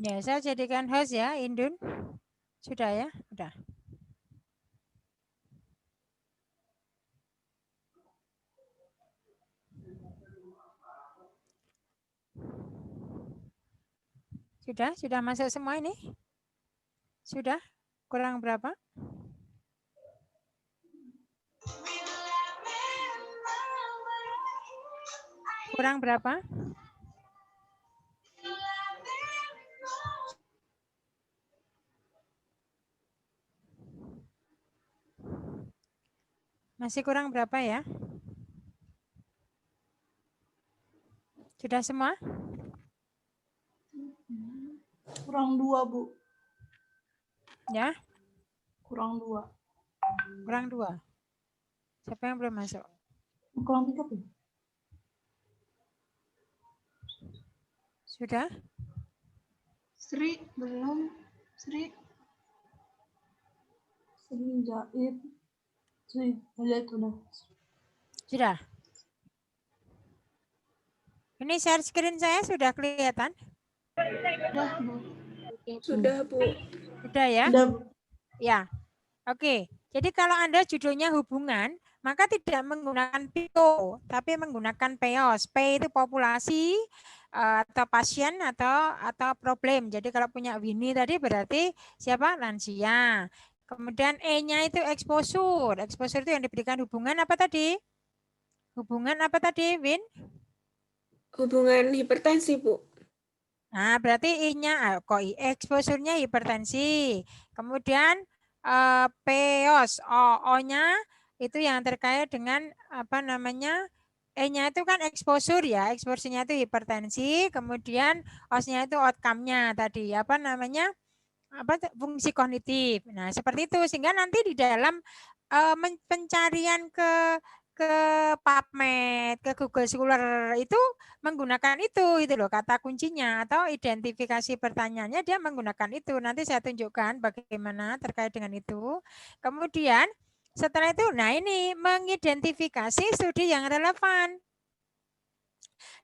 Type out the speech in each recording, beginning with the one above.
Ya, saya jadikan host ya, Indun. Sudah ya? Sudah. Sudah masuk semua ini? Sudah? Kurang berapa? Kurang berapa? Masih kurang berapa ya? Sudah semua? Kurang 2, Bu. Ya? Kurang 2. Kurang 2. Siapa yang belum masuk? Kurang 3, Bu. Sudah? Sri belum. Sri jahit. Sri jahit udah. Sudah? Ini share screen saya sudah kelihatan? Sudah, Bu. Sudah, Bu. Sudah ya? Sudah, Bu. Ya. Oke. Jadi kalau Anda judulnya hubungan, maka tidak menggunakan PIO, tapi menggunakan PEOS. P itu populasi atau pasien atau problem. Jadi kalau punya Winnie tadi berarti siapa? Lansia. Kemudian E-nya itu exposure. Exposure itu yang diberikan hubungan apa tadi? Hubungan apa tadi, Win? Hubungan hipertensi, Bu. Nah, berarti I-nya kok exposure-nya hipertensi. Kemudian PEOS, O-nya itu yang terkait dengan apa namanya? E-nya itu kan exposure ya, exposure-nya itu hipertensi, kemudian OS-nya itu outcome-nya tadi, apa namanya? Fungsi kognitif. Nah, seperti itu sehingga nanti di dalam pencarian ke PubMed, ke Google Scholar itu menggunakan itu loh kata kuncinya atau identifikasi pertanyaannya dia menggunakan itu. Nanti saya tunjukkan bagaimana terkait dengan itu. Kemudian setelah itu, nah ini mengidentifikasi studi yang relevan.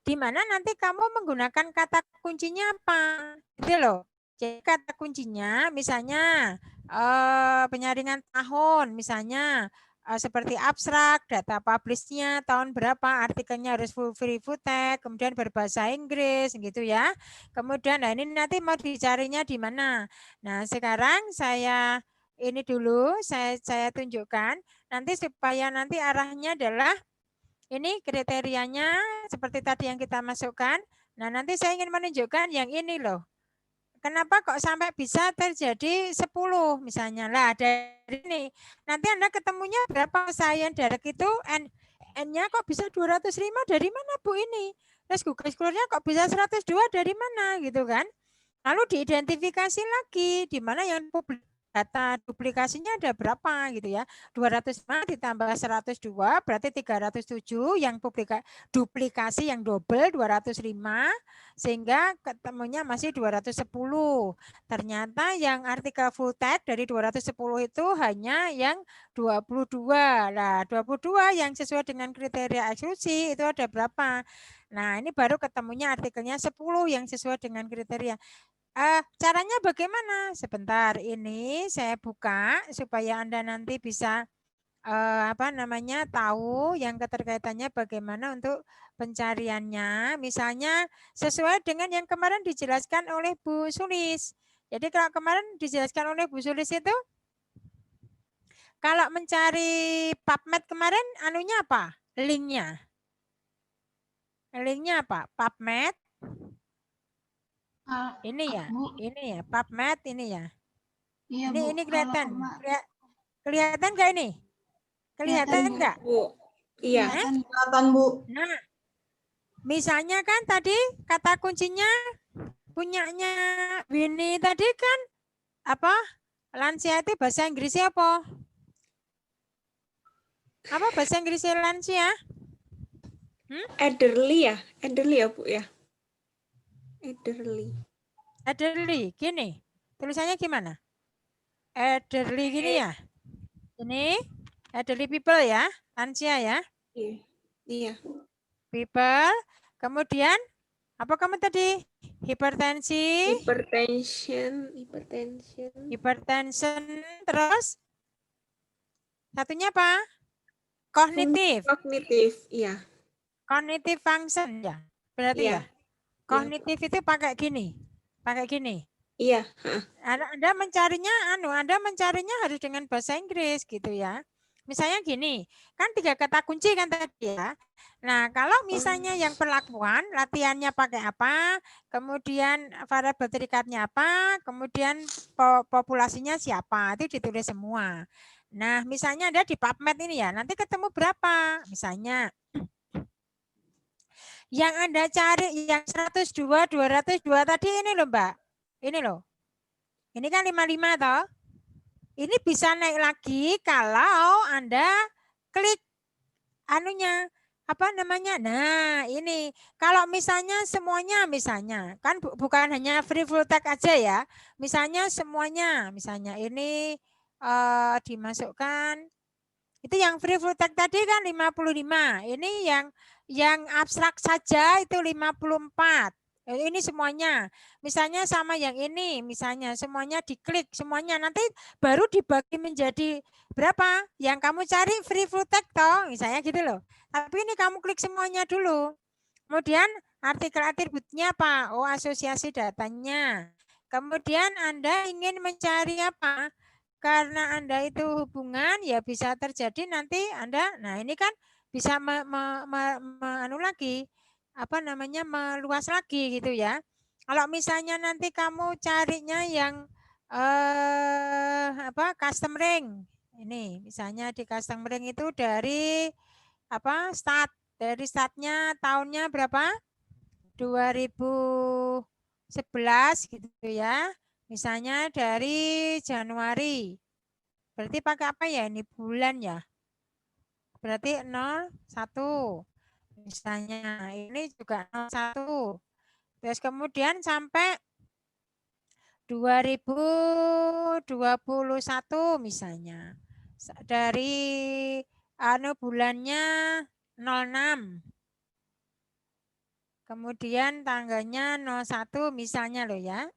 Di mana nanti kamu menggunakan kata kuncinya apa? Gitu loh. Jadi kata kuncinya misalnya penyaringan tahun, misalnya seperti abstrak, data publish-nya tahun berapa, artikelnya harus free full text, kemudian berbahasa Inggris gitu ya. Kemudian nah ini nanti mau dicarinya di mana. Nah, sekarang saya ini dulu saya tunjukkan nanti supaya nanti arahnya adalah ini kriterianya seperti tadi yang kita masukkan. Nah, nanti saya ingin menunjukkan yang ini loh. Kenapa kok sampai bisa terjadi 10 misalnya lah dari ini. Nanti Anda ketemunya berapa sains direct itu N-nya kok bisa 205 dari mana Bu ini? Terus Google Scholar-nya kok bisa 102 dari mana gitu kan? Lalu diidentifikasi lagi di mana yang publik data duplikasinya ada berapa gitu ya. 205 ditambah 102 berarti 307 yang duplikasi yang double 205 sehingga ketemunya masih 210. Ternyata yang artikel full text dari 210 itu hanya yang 22. Nah, 22 yang sesuai dengan kriteria eksklusi itu ada berapa? Nah, ini baru ketemunya artikelnya 10 yang sesuai dengan kriteria. Caranya bagaimana? Sebentar, ini saya buka supaya Anda nanti bisa apa namanya tahu yang keterkaitannya bagaimana untuk pencariannya. Misalnya sesuai dengan yang kemarin dijelaskan oleh Bu Sulis. Jadi kalau kemarin dijelaskan oleh Bu Sulis itu kalau mencari PubMed kemarin anunya apa? Linknya. Linknya apa? PubMed. Ini ya, PubMed ini ya. Iya, Ini Bu. ini kelihatan. Kelihatan nggak ini? Kelihatan nggak? Bu. Iya. Kelihatan, Bu. Nah, misalnya kan tadi kata kuncinya punyanya Winnie tadi kan apa? Lansia itu bahasa Inggrisnya apa? Apa bahasa Inggrisnya lansia? Elderly ya Bu ya. Elderly, gini. Tulisannya gimana? Elderly gini ya. Ini elderly people ya, lansia ya. Iya. People. Kemudian Apa kamu tadi? Hipertensi, hipertension, terus satunya apa? Kognitif, Kognitif, iya. cognitive function ya. Berarti ya. Iya. Kognitif itu pakai gini. Iya. Anda mencarinya harus dengan bahasa Inggris gitu ya. Misalnya gini, kan 3 kata kunci kan tadi ya. Nah, kalau misalnya yang perlakuan, latihannya pakai apa, kemudian variabel terikatnya apa, kemudian populasinya siapa, itu ditulis semua. Nah, misalnya ada di PubMed ini ya, nanti ketemu berapa? Misalnya, yang Anda cari yang 102, 202 tadi ini loh Mbak. Ini loh. Ini kan 55 toh. Ini bisa naik lagi kalau Anda klik anunya, apa namanya? Nah, ini kalau misalnya semuanya kan bukan hanya free full text aja ya. Misalnya semuanya, misalnya ini dimasukkan itu yang free full text tadi kan 55. Ini yang abstrak saja itu 54. Ini semuanya. Misalnya sama yang ini, misalnya semuanya diklik, semuanya nanti baru dibagi menjadi berapa? Yang kamu cari free full text toh, misalnya gitu loh. Tapi ini kamu klik semuanya dulu. Kemudian artikel atributnya apa? Oh, asosiasi datanya. Kemudian Anda ingin mencari apa? Karena Anda itu hubungan, ya bisa terjadi nanti Anda, nah ini kan bisa lagi, apa namanya, meluas lagi gitu ya. Kalau misalnya nanti kamu carinya yang custom ring. Ini misalnya di custom ring itu dari dari startnya tahunnya berapa? 2011 gitu ya. Misalnya dari Januari. Berarti pakai apa ya? Ini bulan ya. Berarti 01. Misalnya ini juga 01. Terus kemudian sampai 2021 misalnya. Dari bulannya 06. Kemudian tanggalnya 01 misalnya loh ya.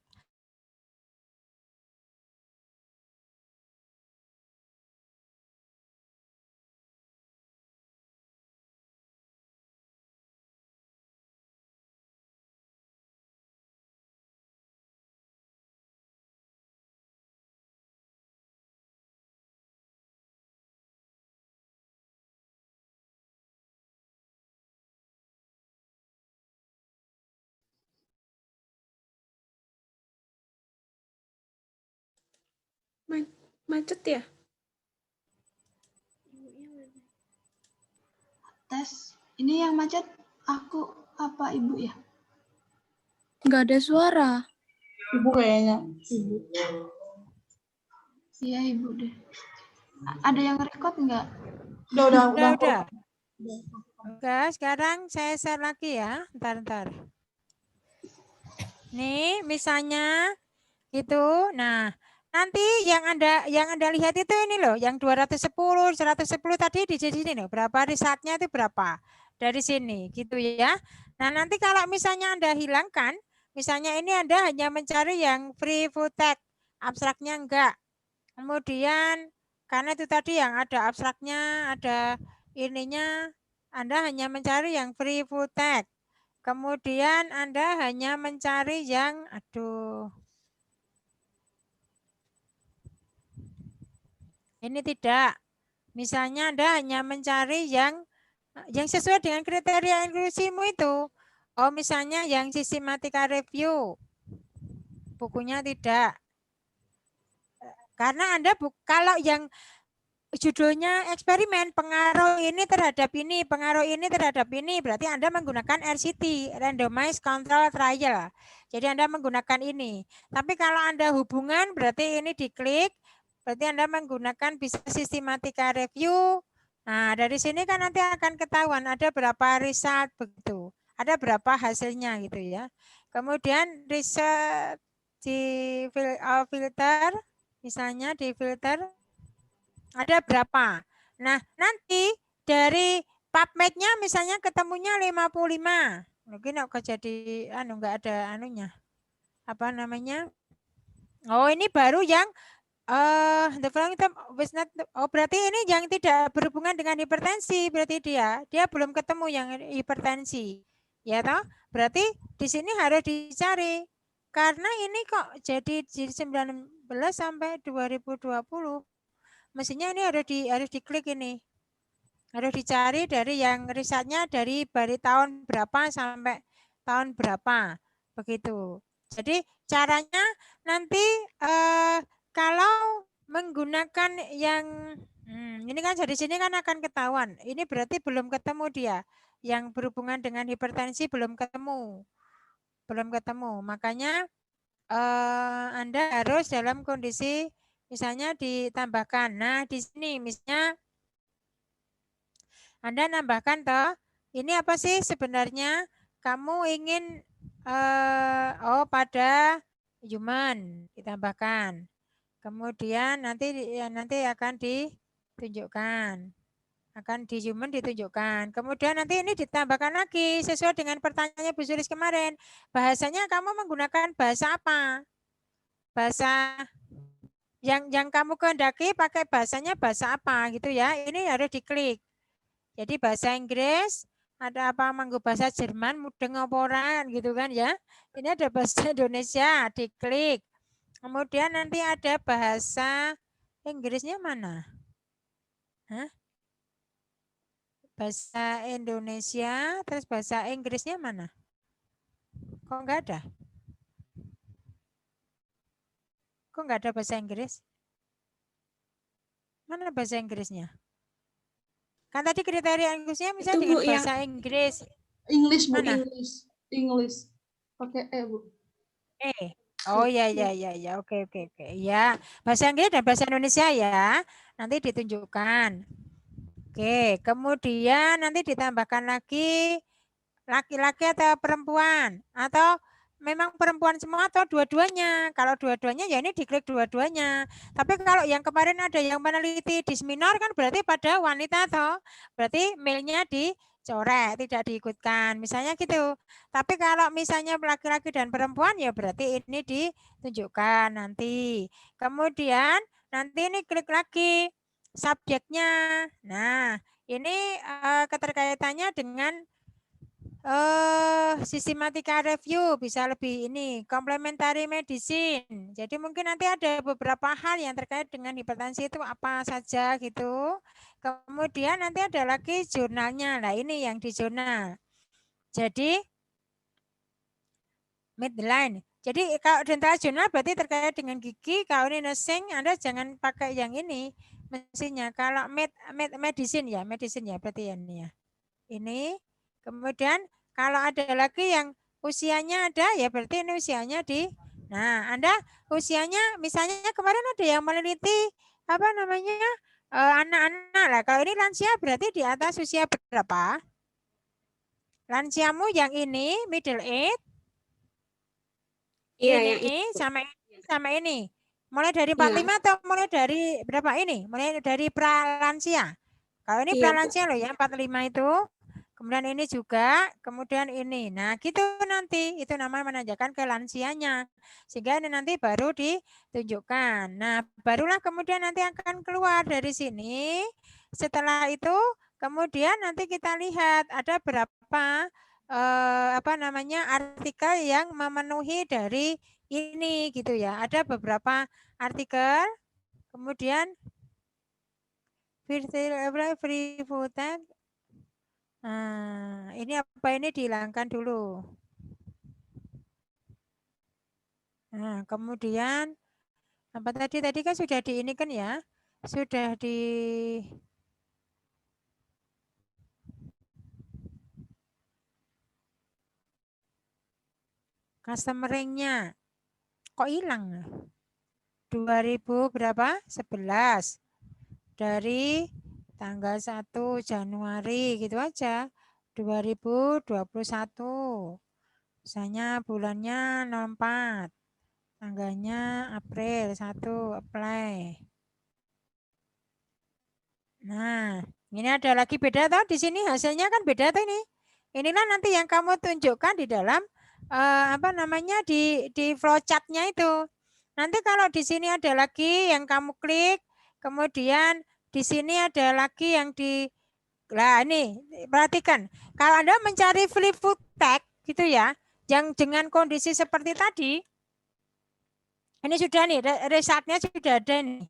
Macet ya? Tes. Ini yang macet aku apa ibu ya? Nggak ada suara. Ibu kayaknya. Ibu. Iya ibu deh. Ada yang record nggak? Udah. Oke, sekarang saya share lagi ya. Ntar. Nih, misalnya itu. Nah, nanti yang Anda lihat itu ini loh, yang 210, 110 tadi di sini loh. Berapa risetnya itu berapa? Dari sini gitu ya. Nah, nanti kalau misalnya Anda hilangkan, misalnya ini Anda hanya mencari yang free full text, abstraknya enggak. Kemudian karena itu tadi yang ada abstraknya, ada ininya, Anda hanya mencari yang free full text. Kemudian Anda hanya mencari yang, ini tidak. Misalnya Anda hanya mencari yang sesuai dengan kriteria inklusimu itu. Oh, misalnya yang sistematika review. Bukunya tidak. Karena Anda kalau yang judulnya eksperimen, pengaruh ini terhadap ini, pengaruh ini terhadap ini, berarti Anda menggunakan RCT, Randomized Control Trial. Jadi Anda menggunakan ini. Tapi kalau Anda hubungan, berarti ini diklik, berarti Anda menggunakan bisa sistematika review. Nah, dari sini kan nanti akan ketahuan ada berapa result begitu. Ada berapa hasilnya gitu ya. Kemudian result di filter, misalnya di filter ada berapa. Nah, nanti dari PubMed-nya misalnya ketemunya 55. Mungkin kok jadi enggak ada anunya. Apa namanya? Oh, ini baru yang the following term was not, berarti ini yang tidak berhubungan dengan hipertensi berarti dia belum ketemu yang hipertensi. Ya toh? Berarti di sini harus dicari. Karena ini kok jadi 19 sampai 2020. Mestinya ini harus diklik ini. Harus dicari dari yang risetnya dari tahun berapa sampai tahun berapa. Begitu. Jadi caranya nanti kalau menggunakan yang ini kan dari sini kan akan ketahuan. Ini berarti belum ketemu dia. Yang berhubungan dengan hipertensi belum ketemu. Belum ketemu. Makanya Anda harus dalam kondisi misalnya ditambahkan. Nah, di sini misalnya Anda nambahkan toh, ini apa sih sebenarnya kamu ingin pada human ditambahkan. Kemudian nanti akan ditunjukkan. Akan di human ditunjukkan. Kemudian nanti ini ditambahkan lagi sesuai dengan pertanyaannya Bu Sulis kemarin. Bahasanya kamu menggunakan bahasa apa? Bahasa yang kamu kehendaki pakai bahasanya bahasa apa gitu ya. Ini harus diklik. Jadi bahasa Inggris, ada apa manggo bahasa Jerman mudeng oporan gitu kan ya. Ini ada bahasa Indonesia, diklik. Kemudian nanti ada bahasa Inggrisnya mana? Hah? Bahasa Indonesia, terus bahasa Inggrisnya mana? Kok enggak ada? Kok enggak ada bahasa Inggris? Mana bahasa Inggrisnya? Kan tadi kriteria Inggrisnya misalnya dengan bahasa Inggris. English, Bu. Mana? English. Pakai E, Bu. Oh ya. Oke. Ya, bahasa Inggris dan bahasa Indonesia ya. Nanti ditunjukkan. Oke, kemudian nanti ditambahkan lagi laki-laki atau perempuan atau memang perempuan semua atau dua-duanya. Kalau dua-duanya ya ini diklik dua-duanya. Tapi kalau yang kemarin ada yang meneliti disminor kan berarti pada wanita toh. Berarti male-nya dicoret, tidak diikutkan. Misalnya gitu. Tapi kalau misalnya laki-laki dan perempuan ya berarti ini ditunjukkan nanti. Kemudian nanti ini klik lagi subjeknya. Nah, ini keterkaitannya dengan sistematika review bisa lebih ini complementary medicine. Jadi mungkin nanti ada beberapa hal yang terkait dengan hipertensi itu apa saja gitu. Kemudian nanti ada lagi jurnalnya. Nah, ini yang di jurnal. Jadi midline. Jadi kalau dental jurnal berarti terkait dengan gigi. Kalau ini nursing Anda jangan pakai yang ini mestinya. Kalau medicine ya berarti ya ini ya. Ini kemudian kalau ada lagi yang usianya ada ya berarti ini usianya nah Anda usianya misalnya kemarin ada yang meneliti apa namanya anak-anak lah. Kalau ini lansia berarti di atas usia berapa? Lansiamu yang ini middle age? Iya, ini sama ini. Mulai dari 45 atau mulai dari berapa ini? Mulai dari pralansia. Kalau ini pralansia loh ya 45 itu. Kemudian ini juga, kemudian ini. Nah, gitu nanti. Itu namanya menandakan ke lansianya. Sehingga ini nanti baru ditunjukkan. Nah, barulah kemudian nanti akan keluar dari sini. Setelah itu, kemudian nanti kita lihat ada berapa artikel yang memenuhi dari ini gitu ya. Ada beberapa artikel. Kemudian free food. Nah, ini apa ini dihilangkan dulu. Nah, kemudian apa tadi kan sudah di ini kan ya, sudah di customer-nya kok hilang? 2000 berapa? 11 dari tanggal 1 Januari gitu aja 2021. Misalnya bulannya 04. Tanggalnya April 1 apply. Nah, ini ada lagi beda toh di sini hasilnya kan beda toh ini. Inilah nanti yang kamu tunjukkan di dalam di flowchart-nya itu. Nanti kalau di sini ada lagi yang kamu klik, kemudian di sini ada lagi yang nah ini perhatikan. Kalau Anda mencari flip full text gitu ya, yang dengan kondisi seperti tadi, ini sudah nih result-nya sudah ada nih.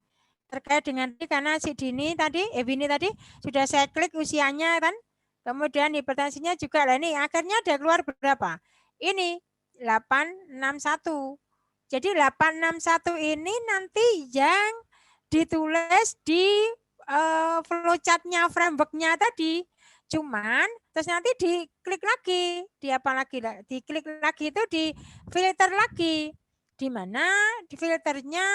Terkait dengan karena si Dini tadi, Bini tadi sudah saya klik usianya kan. Kemudian hipertensinya juga lah ini akhirnya ada keluar berapa? Ini 861. Jadi 861 ini nanti yang ditulis di flowchart-nya, framework-nya tadi. Cuman terus nanti diklik lagi, diklik lagi itu di filter lagi. Di mana di filternya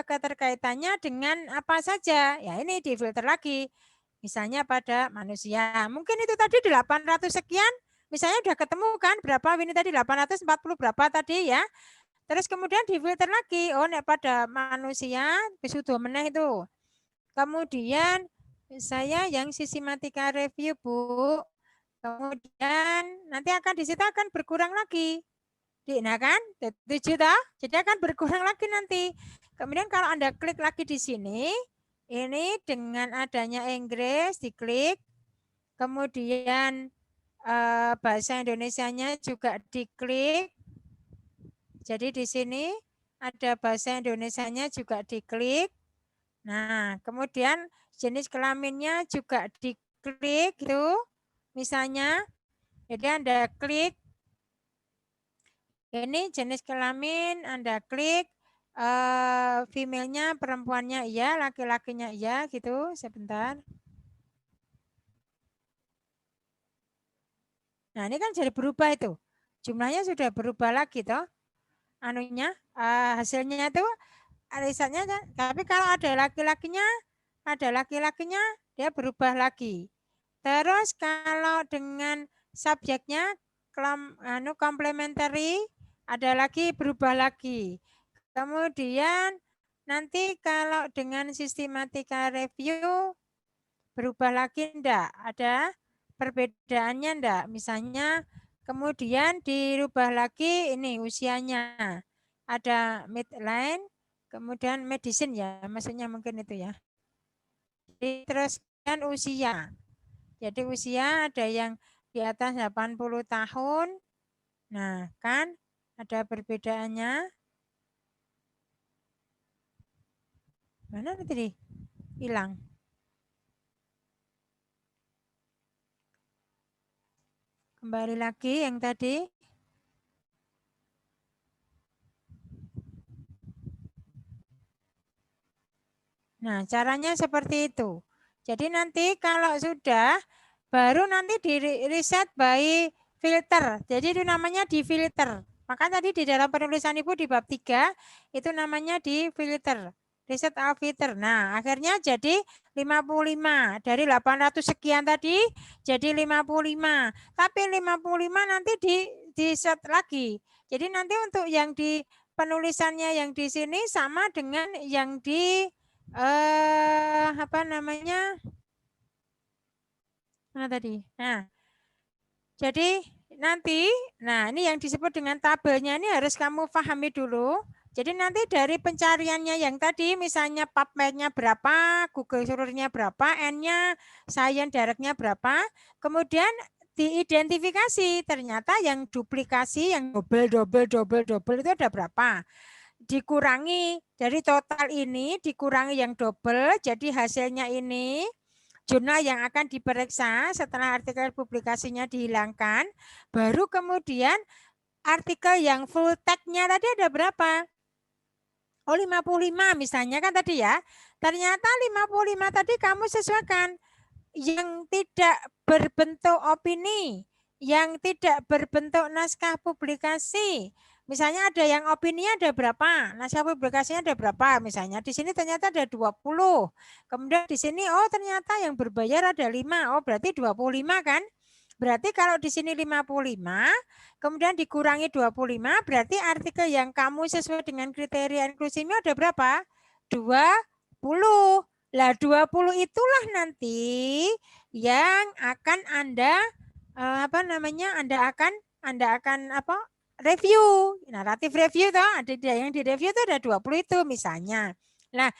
keterkaitannya dengan apa saja. Ya ini difilter lagi. Misalnya pada manusia. Mungkin itu tadi 800 sekian. Misalnya udah ketemu kan berapa ini tadi 840 berapa tadi ya. Terus kemudian difilter lagi. Oh nek pada manusia sudah meneh itu. Kemudian saya yang sistematika review Bu. Kemudian nanti akan di situ akan berkurang lagi. Nah kan, 7 toh? Jadi akan berkurang lagi nanti. Kemudian kalau Anda klik lagi di sini, ini dengan adanya Inggris diklik, kemudian bahasa Indonesianya juga diklik. Jadi di sini ada bahasa Indonesianya juga diklik. Nah, kemudian jenis kelaminnya juga diklik itu. Misalnya, jadi Anda klik ini jenis kelamin, Anda klik female-nya, perempuannya iya, laki-lakinya iya gitu. Sebentar. Nah, ini kan jadi berubah itu. Jumlahnya sudah berubah lagi toh. Anunya hasilnya itu risetnya kan. Tapi kalau ada laki-lakinya, dia berubah lagi. Terus kalau dengan subjeknya complementary ada lagi berubah lagi. Kemudian nanti kalau dengan sistematika review berubah lagi enggak? Ada perbedaannya enggak? Misalnya kemudian dirubah lagi ini usianya. Ada midline, kemudian medicine ya, maksudnya mungkin itu ya. Diteruskan usia. Jadi usia ada yang di atas 80 tahun. Nah, kan ada perbedaannya. Mana tadi? Hilang. Kembali lagi yang tadi. Nah, caranya seperti itu. Jadi nanti kalau sudah, baru nanti di reset by filter. Jadi itu namanya di filter. Maka tadi di dalam penulisan Ibu di bab 3, itu namanya di filter. Reset all filter. Nah, akhirnya jadi 55. Dari 800 sekian tadi, jadi 55. Tapi 55 nanti di set lagi. Jadi nanti untuk yang di penulisannya yang di sini sama dengan yang di Nah tadi. Nah, jadi nanti, nah ini yang disebut dengan tabelnya ini harus kamu pahami dulu. Jadi nanti dari pencariannya yang tadi, misalnya PubMed-nya berapa, Google Scholar-nya berapa, N-nya, Science Direct-nya berapa, kemudian diidentifikasi ternyata yang duplikasi, yang double itu ada berapa. Dikurangi dari total ini, dikurangi yang double, jadi hasilnya ini. Jurnal yang akan diperiksa setelah artikel publikasinya dihilangkan, baru kemudian artikel yang full text-nya tadi ada berapa? Oh 55 misalnya kan tadi ya. Ternyata 55 tadi kamu sesuaikan. Yang tidak berbentuk opini, yang tidak berbentuk naskah publikasi. Misalnya ada yang opininya ada berapa, naskah publikasinya ada berapa misalnya. Di sini ternyata ada 20. Kemudian di sini oh ternyata yang berbayar ada 5. Oh berarti 25 kan? Berarti kalau di sini 55, kemudian dikurangi 25, berarti artikel yang kamu sesuai dengan kriteria inklusifnya ada berapa? 20. Lah 20 itulah nanti yang akan Anda apa namanya, Anda akan apa? Review, naratif review toh, ada yang di review itu ada 20 itu misalnya. Nah,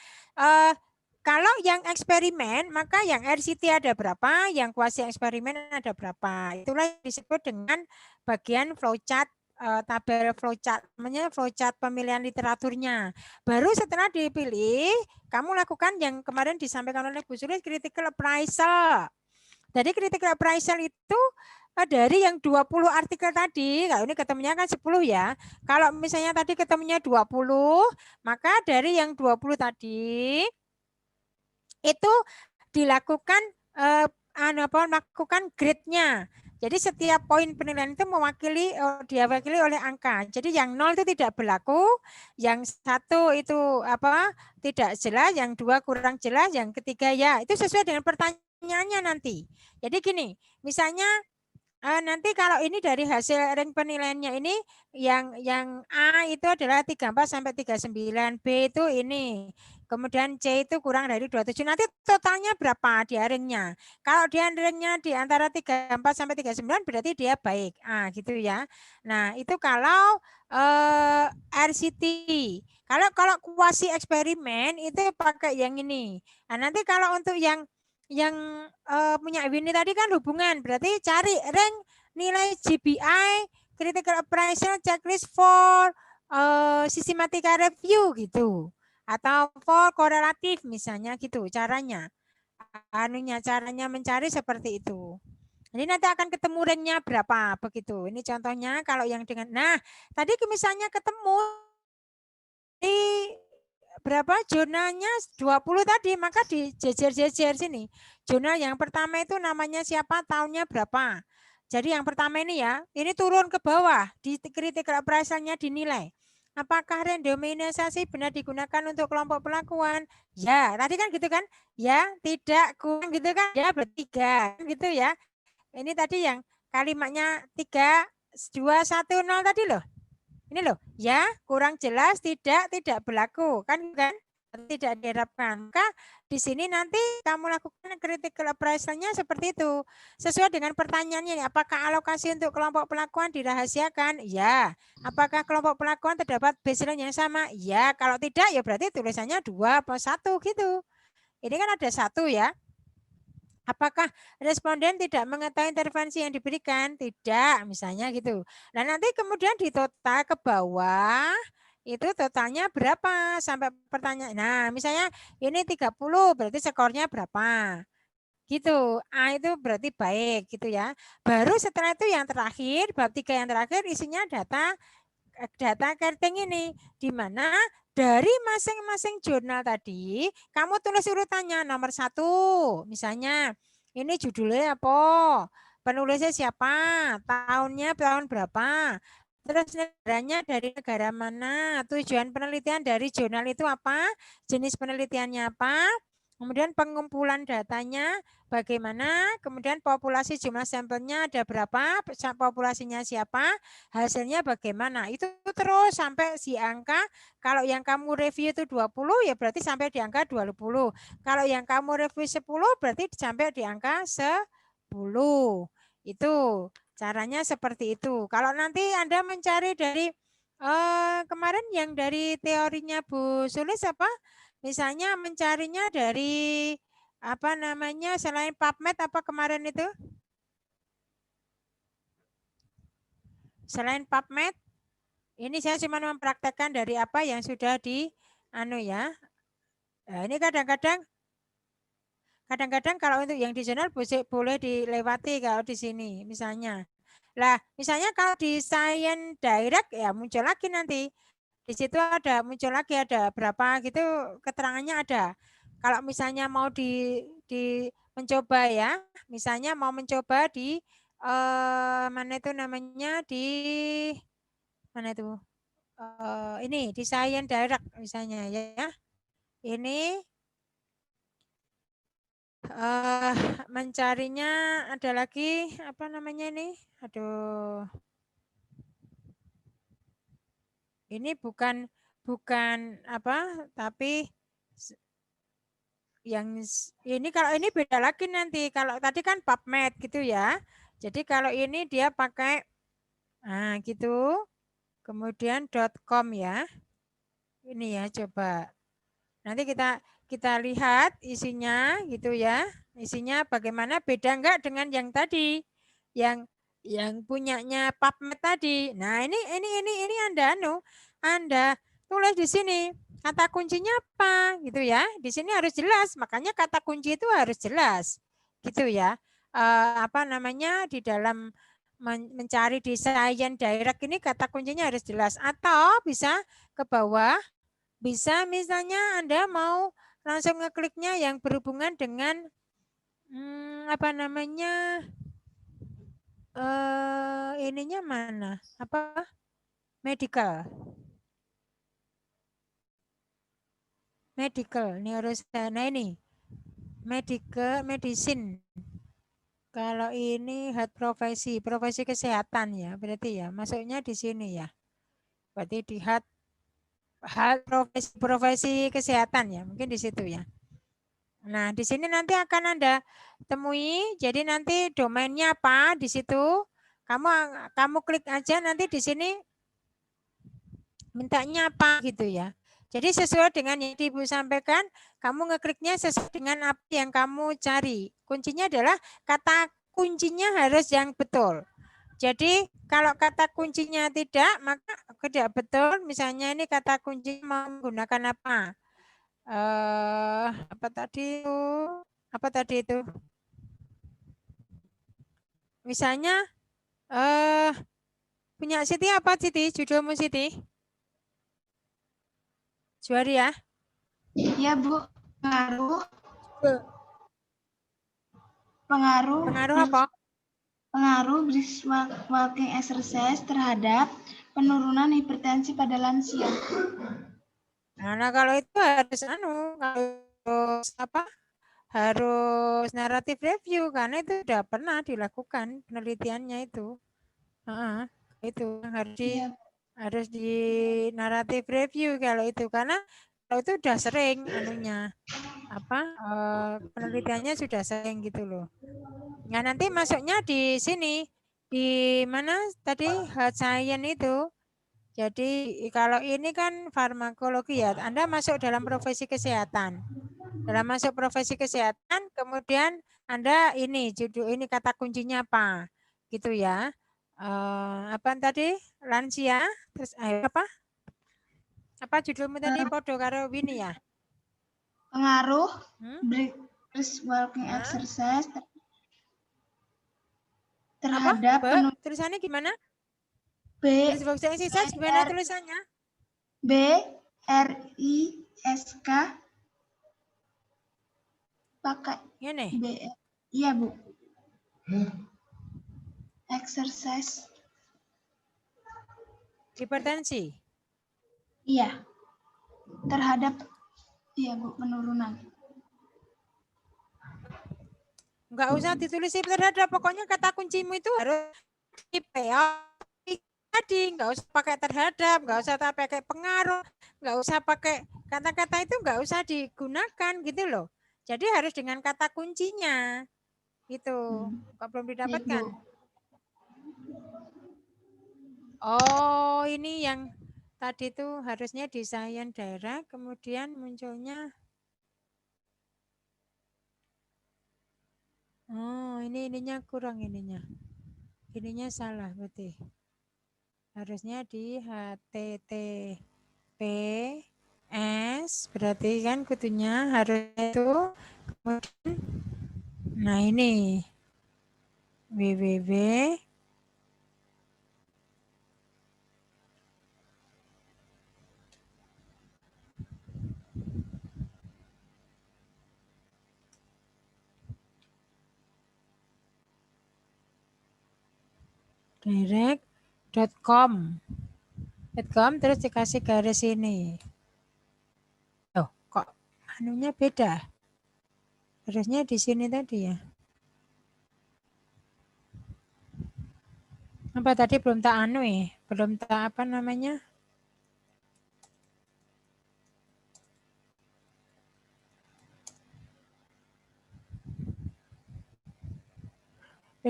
kalau yang eksperimen, maka yang RCT ada berapa, yang kuasi eksperimen ada berapa. Itulah yang disebut dengan bagian flowchart, tabel flowchart, namanya flowchart pemilihan literaturnya. Baru setelah dipilih, kamu lakukan yang kemarin disampaikan oleh Bu Sulis, critical appraisal. Jadi critical appraisal itu dari yang 20 artikel tadi, kalau ini ketemunya kan 10 ya. Kalau misalnya tadi ketemunya 20, maka dari yang 20 tadi itu dilakukan melakukan grade-nya. Jadi setiap poin penilaian itu diwakili oleh angka. Jadi yang 0 itu tidak berlaku, yang 1 itu tidak jelas, yang 2 kurang jelas, yang ketiga ya. Itu sesuai dengan pertanyaannya nanti. Jadi gini, misalnya nanti kalau ini dari hasil rank penilaiannya ini yang A itu adalah 34 sampai 39, B itu ini. Kemudian C itu kurang dari 27. Nanti totalnya berapa dia ranknya? Kalau dia ranknya di antara 34 sampai 39 berarti dia baik. Gitu ya. Nah, itu kalau RCT. Kalau kuasi eksperimen itu pakai yang ini. Nah, nanti kalau untuk yang punya Winnie tadi kan hubungan, berarti cari rank nilai GPI, critical appraisal checklist for systematica review gitu, atau for korelatif misalnya gitu caranya. Caranya mencari seperti itu. Jadi nanti akan ketemu ranknya berapa begitu. Ini contohnya kalau yang dengan, nah tadi misalnya ketemu di berapa jurnalnya 20 tadi, maka dijejer-jejer sini. Jurnal yang pertama itu namanya siapa, tahunnya berapa. Jadi yang pertama ini ya, ini turun ke bawah, di critical appraisalnya dinilai. Apakah randomisasi benar digunakan untuk kelompok pelakuan? Ya, tadi kan gitu kan? Ya, tidak, kurang gitu kan? Ya, bertiga, gitu ya. Ini tadi yang kalimatnya 3, 2, 1, 0 tadi loh. Ini loh, ya kurang jelas, tidak berlaku, kan tidak diharapkan. Maka di sini nanti kamu lakukan critical appraisalnya seperti itu. Sesuai dengan pertanyaannya, apakah alokasi untuk kelompok pelakuan dirahasiakan? Ya. Apakah kelompok pelakuan terdapat baseline yang sama? Ya. Kalau tidak, ya berarti tulisannya 2 atau 1 gitu. Ini kan ada 1 ya. Apakah responden tidak mengetahui intervensi yang diberikan? Tidak, misalnya gitu. Nah, nanti kemudian di total ke bawah, itu totalnya berapa sampai pertanyaan. Nah, misalnya ini 30, berarti skornya berapa? Gitu. Itu berarti baik gitu ya. Baru setelah itu yang terakhir, bab 3 yang terakhir isinya data carting ini, di mana dari masing-masing jurnal tadi, kamu tulis urutannya nomor 1, misalnya ini judulnya apa, penulisnya siapa, tahunnya tahun berapa, terus negaranya dari negara mana, tujuan penelitian dari jurnal itu apa, jenis penelitiannya apa, kemudian pengumpulan datanya bagaimana, kemudian populasi jumlah sampelnya ada berapa, populasinya siapa, hasilnya bagaimana. Itu terus sampai si angka, kalau yang kamu review itu 20 ya berarti sampai di angka 20. Kalau yang kamu review 10 berarti sampai di angka 10. Itu caranya seperti itu. Kalau nanti Anda mencari dari kemarin yang dari teorinya Bu Sulis apa? Misalnya mencarinya dari apa namanya selain PubMed apa kemarin itu? Selain PubMed, ini saya cuma mempraktekkan dari apa yang sudah di ya. Nah, ini kadang-kadang kalau untuk yang di jurnal boleh dilewati kalau di sini misalnya. Lah, misalnya kalau di Science Direct ya muncul lagi nanti. Di situ muncul lagi ada berapa gitu keterangannya ada. Kalau misalnya mau mencoba ya, misalnya mau mencoba di mana itu namanya di mana itu? Ini di Science Direct misalnya ya. Ini mencarinya ada lagi apa namanya ini? Aduh. Ini bukan apa, tapi yang ini kalau ini beda lagi nanti. Kalau tadi kan PubMed gitu ya. Jadi kalau ini dia pakai nah gitu. Kemudian .com ya. Ini ya coba. Nanti kita lihat isinya gitu ya. Isinya bagaimana, beda enggak dengan yang tadi. Yang punyanya PubMed tadi. Nah, ini Anda tulis di sini. Kata kuncinya apa gitu ya. Di sini harus jelas. Makanya kata kunci itu harus jelas. Gitu ya. Apa namanya di dalam mencari di Science Direct ini kata kuncinya harus jelas. Atau bisa ke bawah, bisa misalnya Anda mau langsung ngekliknya yang berhubungan dengan apa namanya ininya mana? Apa? Medical. Nah ini. Medicine. Kalau ini health profesi kesehatan ya, berarti ya. Masuknya di sini ya. Berarti di health profesi kesehatan ya, mungkin di situ ya. Nah, di sini nanti akan Anda temui. Jadi nanti domainnya apa di situ. Kamu klik aja nanti di sini mintanya apa gitu ya. Jadi sesuai dengan yang Ibu sampaikan, kamu ngekliknya sesuai dengan apa yang kamu cari. Kuncinya adalah kata kuncinya harus yang betul. Jadi kalau kata kuncinya tidak, maka tidak betul. Misalnya ini kata kuncinya mau menggunakan apa? Apa tadi itu? Apa tadi itu? Misalnya punya Siti apa Siti? Judulmu Siti? Juari ya? Iya, Bu. Pengaruh apa? Pengaruh brisk walking exercise terhadap penurunan hipertensi pada lansia. Nah, kalau itu harus harus apa? Harus naratif review karena itu sudah pernah dilakukan penelitiannya itu. Itu harus di naratif review kalau itu, karena kalau itu sudah sering penelitiannya sudah sering gitu loh. Nah, nanti masuknya di sini di mana tadi health science itu. Jadi kalau ini kan farmakologi ya, Anda masuk dalam profesi kesehatan. Dalam masuk profesi kesehatan, kemudian Anda ini kata kuncinya apa, gitu ya. Apa tadi? Lansia, terus apa? Apa judulmu tadi? Podo karo Winnie ya? Pengaruh brisk walking exercise terhadap tulisannya gimana? brisk walking exercise gimana tulisannya? BRISK pakai Ini. Iya, Bu. Exercise. Hipertensi. Iya. Terhadap Bu, penurunan. Enggak usah ditulis terhadap, pokoknya kata kuncimu itu harus tadi, enggak usah pakai terhadap, enggak usah pakai pengaruh, enggak usah pakai kata-kata itu, enggak usah digunakan gitu loh. Jadi harus dengan kata kuncinya. Gitu. Kok belum didapatkan? Oh, ini yang tadi itu harusnya di Science Direct, kemudian munculnya ininya kurang ininya. Ininya salah berarti. Harusnya di HTTPS berarti kan kutunya harus itu. Kemudian, nah ini www direct.com terus dikasih garis ini. Oh, kok anunya beda? Harusnya di sini tadi ya. Apa tadi belum tak belum tak apa namanya?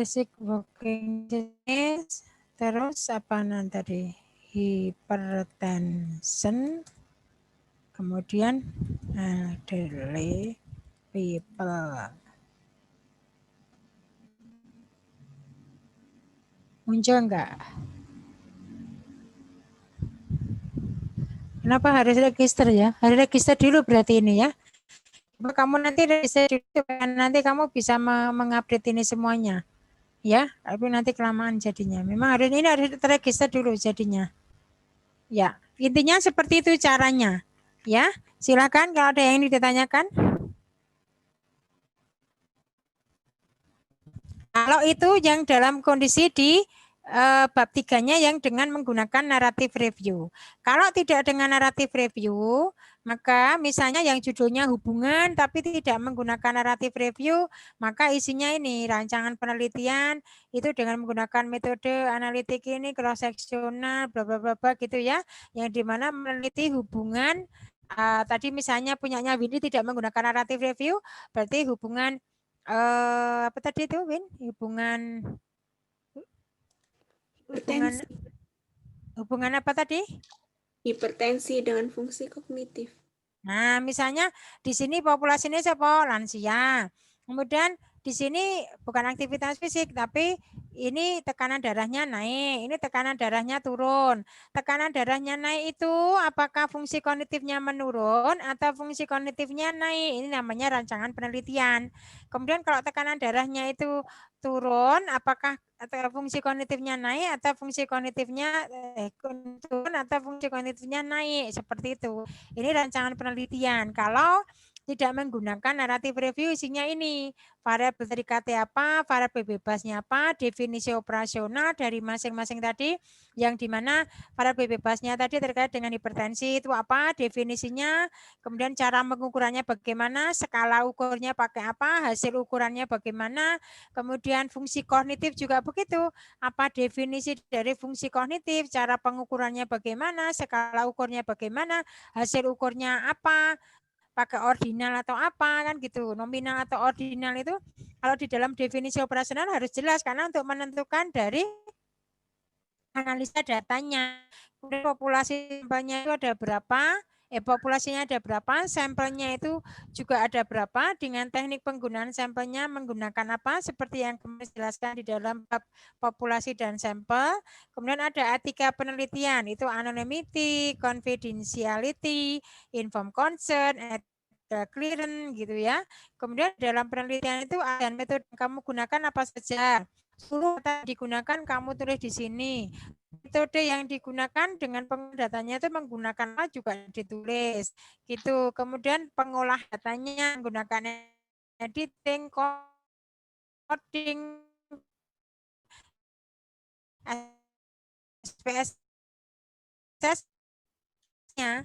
basic working disease, terus apa tadi? Hypertension, kemudian elderly people. Muncul enggak? Kenapa harus register ya? Harus register dulu berarti ini ya. Kamu nanti register dulu supaya nanti kamu bisa mengupdate ini semuanya. Ya, tapi nanti kelamaan jadinya. Memang hari ini harus terregister dulu jadinya. Ya, intinya seperti itu caranya. Ya, silakan kalau ada yang ingin ditanyakan. Kalau itu yang dalam kondisi di bab 3-nya yang dengan menggunakan narrative review. Kalau tidak dengan narrative review, maka misalnya yang judulnya hubungan tapi tidak menggunakan narrative review, maka isinya ini rancangan penelitian itu dengan menggunakan metode analitik ini cross-seksional, bla bla bla gitu ya, yang dimana meneliti hubungan tadi misalnya punyanya Windy tidak menggunakan narrative review, berarti hubungan apa tadi itu Win? Hubungan apa tadi? Hipertensi dengan fungsi kognitif. Nah, misalnya di sini populasinya siapa? Lansia. Kemudian di sini bukan aktivitas fisik, tapi ini tekanan darahnya naik, ini tekanan darahnya turun. Tekanan darahnya naik itu apakah fungsi kognitifnya menurun atau fungsi kognitifnya naik? Ini namanya rancangan penelitian. Kemudian kalau tekanan darahnya itu turun, apakah fungsi kognitifnya naik atau fungsi kognitifnya turun atau fungsi kognitifnya naik? Seperti itu. Ini rancangan penelitian. Kalau tidak menggunakan naratif review isinya ini. Variabel TKT apa, variabel bebasnya apa, definisi operasional dari masing-masing tadi, yang dimana variabel bebasnya tadi terkait dengan hipertensi itu apa, definisinya, kemudian cara mengukurannya bagaimana, skala ukurnya pakai apa, hasil ukurannya bagaimana, kemudian fungsi kognitif juga begitu, apa definisi dari fungsi kognitif, cara pengukurannya bagaimana, skala ukurnya bagaimana, hasil ukurnya apa, pakai ordinal atau apa kan gitu. Nominal atau ordinal itu kalau di dalam definisi operasional harus jelas karena untuk menentukan dari analisa datanya. Kemudian populasi sampelnya itu ada berapa? Populasinya ada berapa? Sampelnya itu juga ada berapa? Dengan teknik penggunaan sampelnya menggunakan apa? Seperti yang kami jelaskan di dalam bab populasi dan sampel. Kemudian ada etika penelitian, itu anonymity, confidentiality, informed consent, clearance gitu ya. Kemudian dalam penelitian itu ada metode yang kamu gunakan apa saja. Seluruh data digunakan kamu tulis di sini. Metode yang digunakan dengan datanya itu menggunakan apa juga ditulis. Gitu. Kemudian pengolah datanya menggunakan editing, coding, SPSS-nya.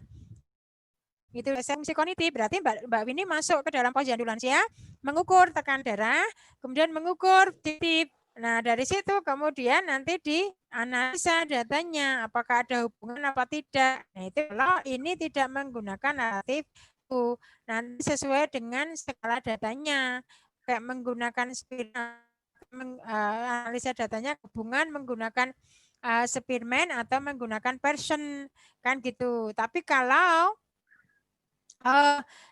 Itu fungsi kognitif berarti Mbak Winnie masuk ke dalam posyandu lansia, mengukur tekanan darah, kemudian mengukur titik. Nah, dari situ kemudian nanti dianalisa datanya, apakah ada hubungan apa tidak. Nah, itu kalau ini tidak menggunakan naratif, nanti sesuai dengan skala datanya. Kayak menggunakan analisa datanya hubungan menggunakan Spearman atau menggunakan Pearson kan gitu. Tapi kalau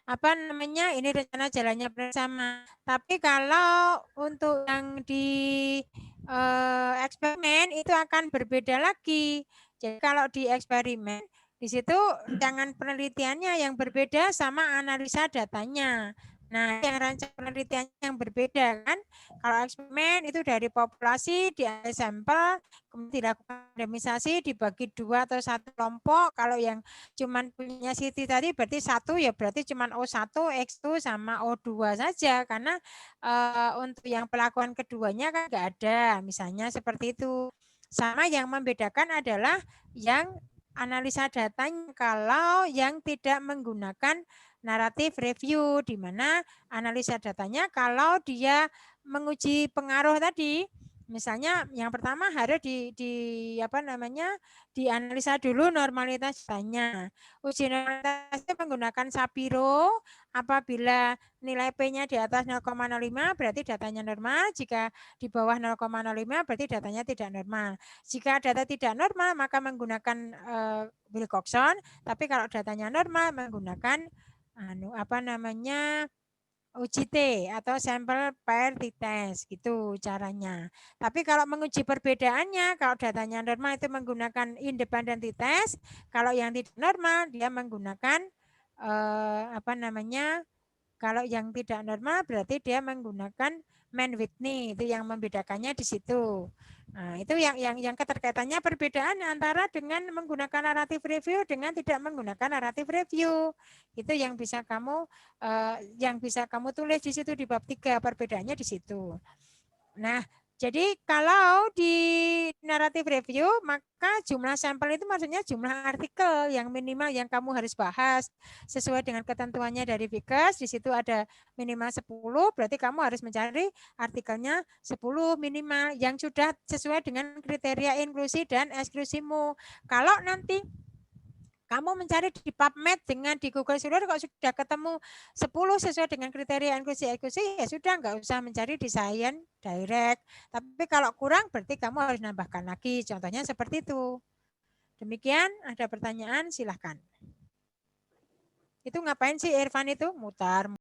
apa namanya ini rencana jalannya bersama. Tapi kalau untuk yang di eksperimen itu akan berbeda lagi. Jadi kalau di eksperimen di situ jangan penelitiannya yang berbeda sama analisa datanya. Nah, yang rancang penelitiannya yang berbeda kan. Kalau eksperimen itu dari populasi diambil sampel, kemudian dilakukan randomisasi dibagi 2 atau 1 kelompok. Kalau yang cuman punya Siti tadi berarti 1 ya berarti cuman O1, X2 sama O2 saja karena untuk yang pelakuan keduanya kan enggak ada. Misalnya seperti itu. Sama yang membedakan adalah yang analisa datanya kalau yang tidak menggunakan naratif review di mana analisa datanya kalau dia menguji pengaruh tadi Misalnya yang pertama harus dianalisa dulu normalitas datanya. Uji normalitasnya menggunakan Shapiro. Apabila nilai P-nya di atas 0,05 berarti datanya normal. Jika di bawah 0,05 berarti datanya tidak normal. Jika data tidak normal maka menggunakan Wilcoxon. Tapi kalau datanya normal menggunakan uji T atau sampel pair t-test gitu caranya. Tapi kalau menguji perbedaannya, kalau datanya normal itu menggunakan independent t-test, kalau yang tidak normal dia menggunakan kalau yang tidak normal berarti dia menggunakan Mann-Whitney, itu yang membedakannya di situ. Nah, itu yang keterkaitannya perbedaan antara dengan menggunakan narrative review dengan tidak menggunakan narrative review. Itu yang bisa kamu tulis di situ di bab 3, perbedaannya di situ. Nah, jadi kalau di narrative review maka jumlah sampel itu maksudnya jumlah artikel yang minimal yang kamu harus bahas sesuai dengan ketentuannya dari Vickers. Di situ ada minimal 10, berarti kamu harus mencari artikelnya 10 minimal yang sudah sesuai dengan kriteria inklusi dan eksklusimu. Kalau nanti kamu mencari di PubMed dengan di Google Scholar kok sudah ketemu 10 sesuai dengan kriteria inklusi ya sudah nggak usah mencari di Science Direct. Tapi kalau kurang berarti kamu harus nambahkan lagi. Contohnya seperti itu. Demikian, ada pertanyaan silahkan. Itu ngapain sih Irfan itu? Mutar.